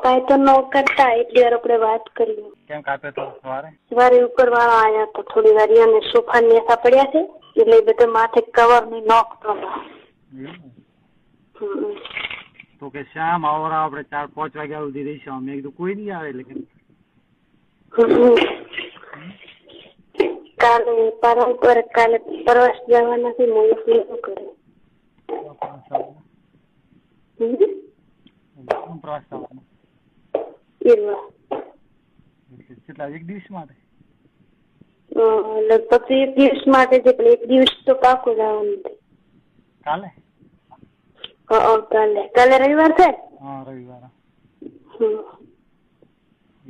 કાંઈ તો ન કરતા એટલી વાર આપણે વાત કરી. કેમ કાપ્યો તો સવારે? સવારે ઉપર વાળા આવ્યા તો થોડી વાર અને સોફા નેસા પડ્યા છે એટલે એ બધા માથે કવર ની નોખતો તો કે શ્યામ આવરા આપણે 4-5 વાગ્યા સુધી રહીશું. મેં કીધું કોઈ નહીં આવે એટલે કાલે પ્રવાસ જવાના છે ને શું કરે પ્રવાસ થવાનો કેટલા એક દિવસ માટે? લગભગ 1 દિવસ માટે છે પણ 1 દિવસ તો પાકું જવાનું છે. કાલે? કાલે રવિવાર છે. હા રવિવાર.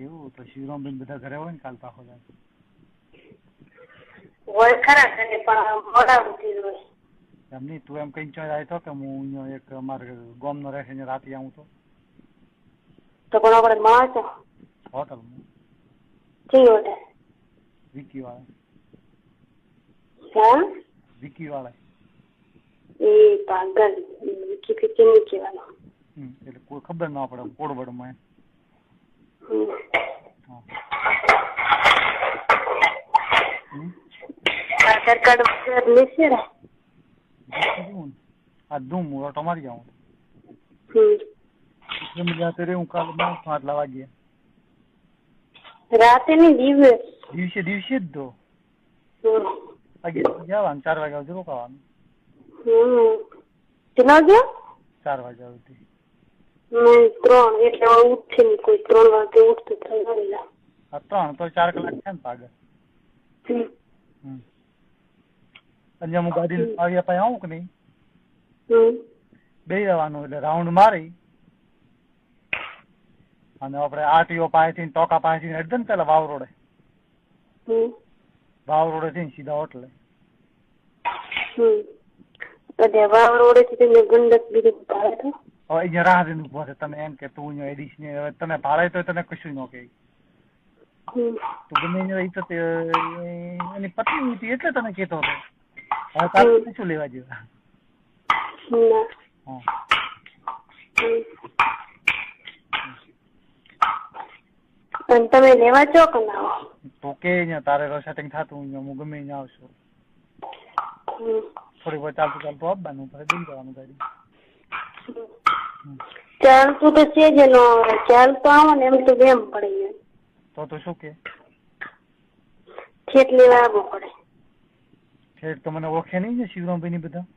એવું તો શિવરામબેન બધા ઘરે હોય ને કાલ પાછો જાય હોય ખરા ઘરે પણ મોડા ઉઠી હોય એમ નહીં. તું એમ કઈ ચોય આવ્યો કે હું અહીંયા એક અમારે ગામનો રહેશે ને રાતે આવું તો પણ આપણે માં છો હોટલમાં કઈ હોટલ? વિકી વાળા. હા વિકી વાળા એ પાગલ વિકી ફિકી નહીં કહેવાનો. એટલે કોઈ ખબર ના પડે કોડવડમાં. આધાર કાર્ડ લેશે ને આ ધૂમ ઓટો મારી જાઉં. હું કાલે 8 વાગ્યે રાતે નહીં દિવસે જ તો જવાનું 4 વાગ્યા સુધી રોકાવાનું. કેટલા ગયો? 4 વાગ્યા સુધી. 3 એટલે ઉઠશે નહીં કોઈ. 3 વાગે ઉઠતું 3 તો 4 કલાક છે ને પાગલ. અને હું ગાડી આવ્યા પછી આવું કે નહીં બે જવાનું એટલે રાઉન્ડ મારી અને આપણે આરટીઓ પાસેથી ટોકા પાસેથી હેડ ને પેલા વાવ રોડે થઈને સીધા હોટલે. વાવ રોડે થી ગંડક બીજું ભાડે તો અહીંયા રાહ દઈને ઉભો છે. તમે એમ કે તું અહીંયા એડિશ ને તને ભાડે તો તને કશું ન કહે. તું ગમે એની પત્ની હતી એટલે તને કહેતો હતો. હવે તારે શું લેવા જેવા? તમે લેવા છો કે ના? તો કે તારે સેટિંગ થતું હું ગમે અહીંયા આવશું. થોડી વાર ચાલતું આપવાનું પછી દઈ જવાનું ગાડી. ચાલતું તો છે જ નો ચાલતું આવો ને એમ તો બેમ પડી તો શું કે ઠેઠ લેવા આવવું પડે. ઠેઠ તો મને ઓળખે નહીં ને શિવરામભાઈ ની બધા.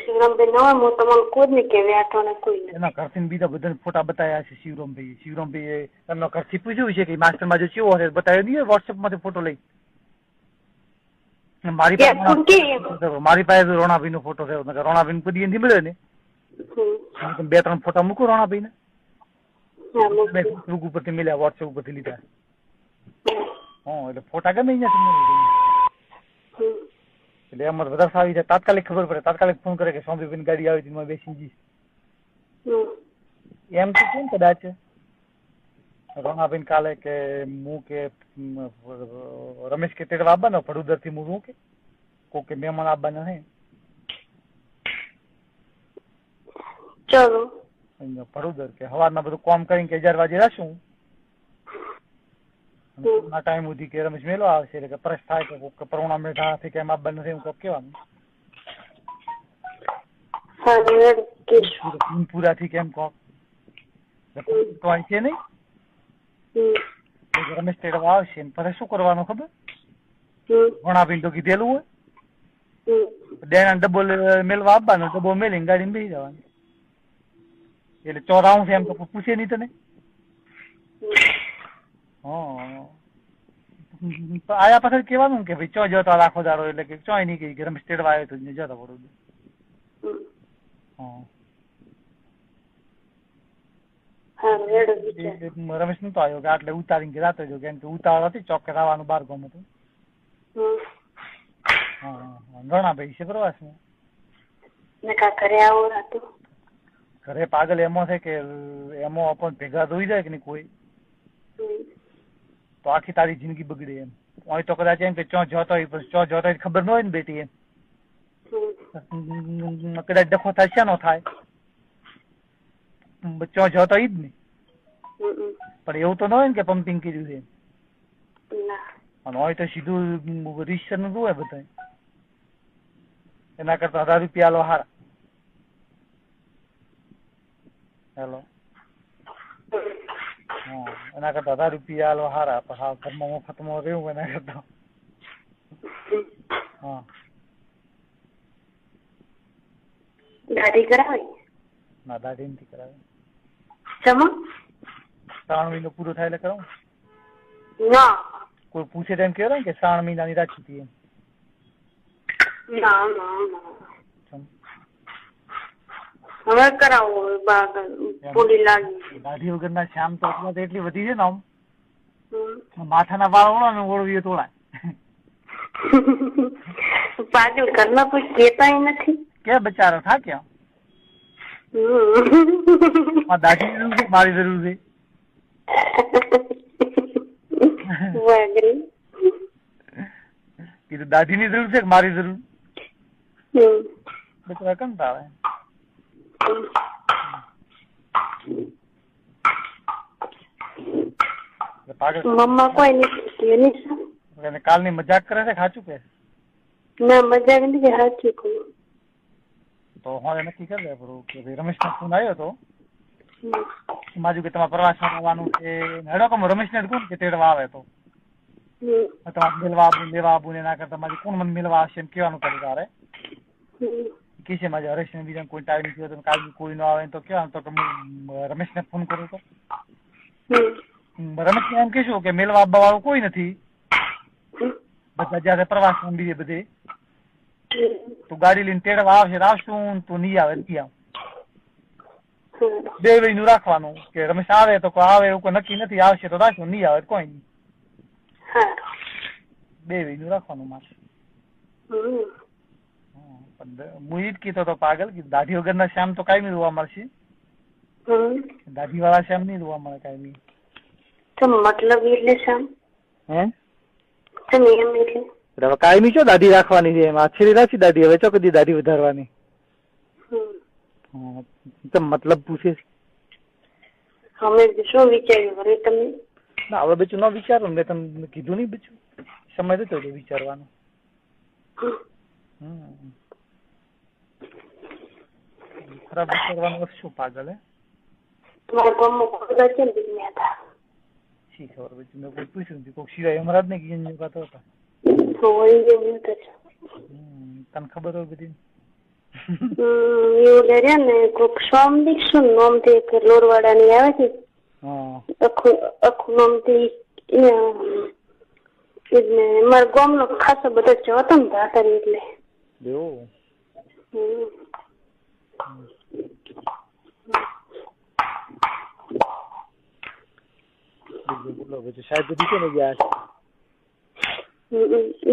શિવરામભાઈ ના હું તમને કોઈ નહીં કે વ્યાઠો ને કોઈ એના ઘરથી બીજા બધા ફોટા બતાવ્યા છે શિવરામભાઈ એમના ઘરથી પૂછ્યું છે કે માસ્ટર માં જો કેવો હશે બતાવ્યો નહીં વોટ્સએપ માંથી ફોટો લઈ. મારી પાસે રોણાભાઈ નો ફોટો થયો. રોણાભાઈ કદી નથી મળ્યો ને 2-3 ફોટા મૂકું રોણાભાઈ ને ફેસબુક ઉપરથી મળ્યા વોટ્સએપ ઉપરથી લીધા. એટલે ફોટા ગમે એટલે એમ વધારે આવી જાય. તાત્કાલિક ખબર પડે. તાત્કાલિક ફોન કરે કે સ્વામીભાઈ ગાડી આવી હતી બેસી જઈશ એમ તો કેમ કદાચ રોણાભાઈ કાલે કે હું કે રમેશ કે તેડવા આવવાનો ભડુદર થી હું કે કોઈ કે મહેમાન આવવાના નહીં. ચલો ભડુદર કે સવારના બધું કામ કરીને કે 11 વાગે જશું. આ ટાઈમ સુધી કે રમેશ મેલો આવશે એટલે કે પ્રશ્ન થાય કે પરોણા મેઠાથી કેમ આવવાનું નથી. હું કહેવાનું પૂરા થી કેમ કહો તો અહીં છે નહીં. રમેશ તેડવા આવશે ને પછી શું કરવાનું ખબર? ઘણાભાઈ તો કીધેલું હોય ડેના ડબ્બો મેળવા આવવાનો. ડબ્બો મેલીને ગાડીને બેસી જવાનું. એટલે ચોરાવું છે એમ તો પૂછે નહીં તને. આયા પાછળ કેવાનું કે ભાઈ ચો જતો રાખો દાડો એટલે કે ચોય નહીં કહી કે રમેશ તેડવા આવ્યો તો જતો પડો. રમેશ નતો આવ્યો કે આટલે ઉતારીને રાતે જો કેમ કે ઉતાવળ હતી ચોક્કસ આવવાનું 12 ગામ હતું. રણાભાઈ છે પ્રવાસમાં ઘરે પાગલ એમાં છે કે એમાં આપણ ભેગા દોઈ જાય કે નહીં કોઈ તો આખી તારી જિંદગી બગડે એમ. અહીં તો કદાચ એમ કે ચો જોતો હોય ખબર ન હોય ને બેટી એમ કદાચ ડખો થાય છે નો થાય ચો જોતો ઈ જ નહીં. પણ એવું તો ન હોય ને કે પમ્પિંગ કર્યું છે ના અને હોય તો સીધું રજીસ્ટર નું હોય બધા એના કરતા 1000 રૂપિયા લો હારા હેલો હા એના કરતા 1000 રૂપિયા લો હારા પણ હા ઘરમાં મફતમાં રહેવું એના કરતા હા દાઢી કરાવી ના દાઢી નથી કરાવી ચમો 3 મહિનો પૂરો થાય એટલે કરાવું ના કોઈ પૂછે તો એમ કહેવાય કે 3 મહિનાની રાખી હતી ના ના ના હવે કરાવો પૂરી લાગી દાઢી વગરના શ્યામ તો એટલી વધી છે ને આમ માથાના વાળ ઓળો ને ઓળવીએ તોળાય પાછળ ઘરમાં કોઈ કેતા નથી કે બચારો થાક્યા દાઢી જરૂર છે મારી જરૂર છે કીધું દાઢી ની જરૂર છે કે મારી જરૂર બચારા કંટાળે મમ્મા કોઈ નહીં કાલની મજાક કરે છે સાચું કે ના મજાક નથી સાચું કહું તો હવે નક્કી કરી દે કે ભાઈ રમેશ નો ફોન આવ્યો હતો માજુ કે તમારે પ્રવાસમાં આવવાનું છે હેડો કે રમેશ ને કોણ કે તેડવા આવે તો તમારે મેળવા આવું લેવા આવું એના કરતા મારી કોણ મને મેળવા આવશે એમ કેવાનું કરે તારે કે મારે હરેશ ને બીજા કોઈ ટાઈમ થયો તો કાલ કોઈ ન આવે તો કેવાનું તો રમેશ ને ફોન કર્યો તો રમેશ ને એમ કહેશું કે મેળવા આવવા વાળું કોઈ નથી બધા જયારે પ્રવાસ બીજે બધે તું ગાડી લઈને તેડવા આવશે આવશું તું નહીં આવે નહીં આવ બે વય નું રાખવાનું કે રમેશ આવે તો કોઈ આવે એવું કોઈ નક્કી નથી આવશે તો રાખશું નહીં આવે કોઈ નહીં બે વય નું રાખવાનું મારે હું ઈ જ કીધો તો પાગલ કે દાઢી વગરના શ્યામ તો કાયમી જોવા મળશે દાઢી વાળા શ્યામ નહીં જોવા મળે કાયમી મતલબ એટલે શ્યામ હે એમ એટલે હવે કાયમી છો દાઢી રાખવાની છે એમાં આછેરી રાખી દાઢી હવે ચો કદી દાઢી વધારવાની મતલબ પૂછે અમે શું વિચાર્યું હવે તમે ના હવે બીજું ન વિચારો મેં તમને કીધું નહીં બીજું સમય જતો વિચારવાનો ખરાબ વિચારવાનું શું પાગલ હે તમારા ગામમાં ખોદા છે ને બીજા હતા શી ખબર બીજું મેં કોઈ પૂછ્યું નથી કોઈક સિવાય અમારા જ ને ગીન વાતો હતા તને ખબર હોય બધી એવું ડર્યા ને કોક સ્વામ દીક્ષું નામ થી એક લોરવાડા ની આવે છે આખું નામ થી મારા ગામ નો ખાસો બધો હતો ને ભાતારી એટલે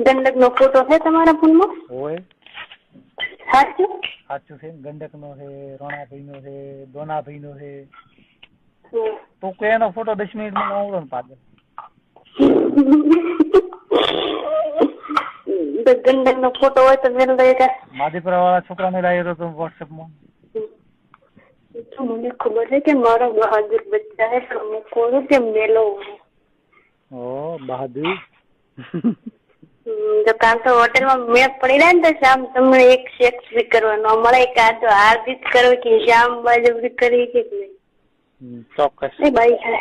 ગંડક નો ફોટો છે તમારા ફોન માં હોય સાચું છે ગંડક નો છે રોણાભાઈ નો છે દોનાભાઈ નો છે તો કોઈ એનો ફોટો 10 મિનિટમાં આવડો ને પાછળ ગંડક નો ફોટો હોય તો મેળ દે માધીપુરા વાળા છોકરા ને લાવ્યો હતો વોટ્સએપ માં મને ખબર છે કે મારો બહાદુર બચ્ચા है तो मैं कोई के मेलो ओ बहादुर જો કામ તો હોટેલમાં મેપ પડી રહ્યા ને તો શામ તમને એક શેક બી કરવાનો મળે કાં તો હાર્દિક કરો કે શામ બાજુ બી કરી કે નહીં ચોક્કસ એ બાઈ છે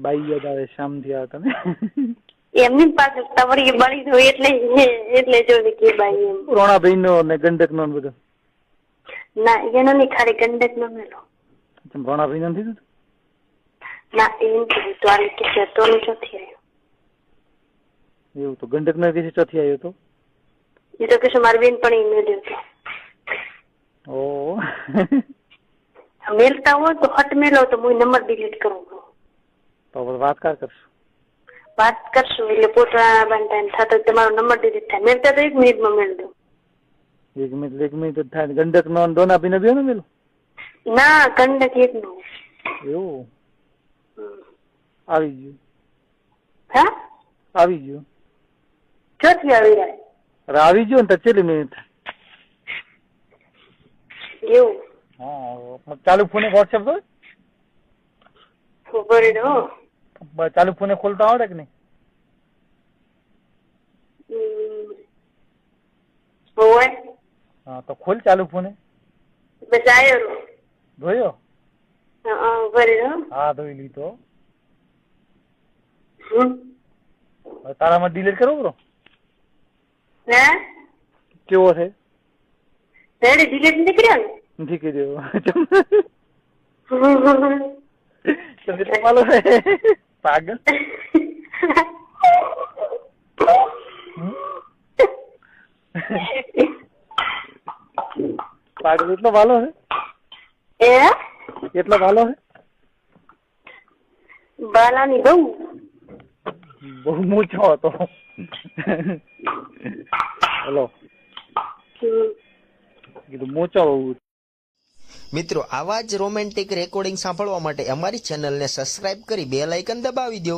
બાઈ યાદ આવે શામ થી આવતા ને એમની પાસે તમારી બળી હોય એટલે જો કે બાઈ એમ રોણાભાઈ નો ને ગંડક નો બધું ના એનો નહીં ખાલી ગંડક નો મેલો રોણાભાઈ નો નથી ના એમ કીધું તો આ કે તો નથી આવ્યો એવું તો ગંડક નો કેસે ચોથી આવ્યો તો એ તો કે મારી બેન પણ મેળ્યો હતો મેલતા હોય તો હટ મેલો તો હું નંબર ડિલીટ કરું તો વાત કરશું એટલે પોતા ટાઈમ થતો તમારો નંબર ડિલીટ થાય મેળતા તો 1 મિનિટમાં મેળ દો 1 મિનિટ થાય ગંડક નો દોના પીને બે ને મેલું ના ગંડક એક નો એવું આવી ગયું હા આવી ગયું ચોથી આવી રહ્યા આવી ગયો ને તો કેટલી મિનિટ એવું હા ચાલુ ફોને વોટ્સએપ તો ભરી દો. ચાલુ ફોને ખોલતા આવડે કે નહીં? હોય. હા તો ખોલ ચાલુ ફોને. બસ આવ્યો. ધોયો? હા ભરી દો. હા ધોઈ લીધો. તારામાં ડિલીટ કરવો બ્રો? હે કેવો છે? રેડી ડિલીટ નીકળ્યો ને? નથી કર્યો. તમે તો માલો છે પાગલ. પાગલ એટલો વાલો છે? એટલો વાલો છે? બાલાની બહુ મૂછો હતો. હેલો કીધું મૂછો. મિત્રો આવા જ રોમેન્ટિક રેકોર્ડિંગ સાંભળવા માટે અમારી ચેનલને સબસ્ક્રાઇબ કરી બેલ આઇકન દબાવી દો.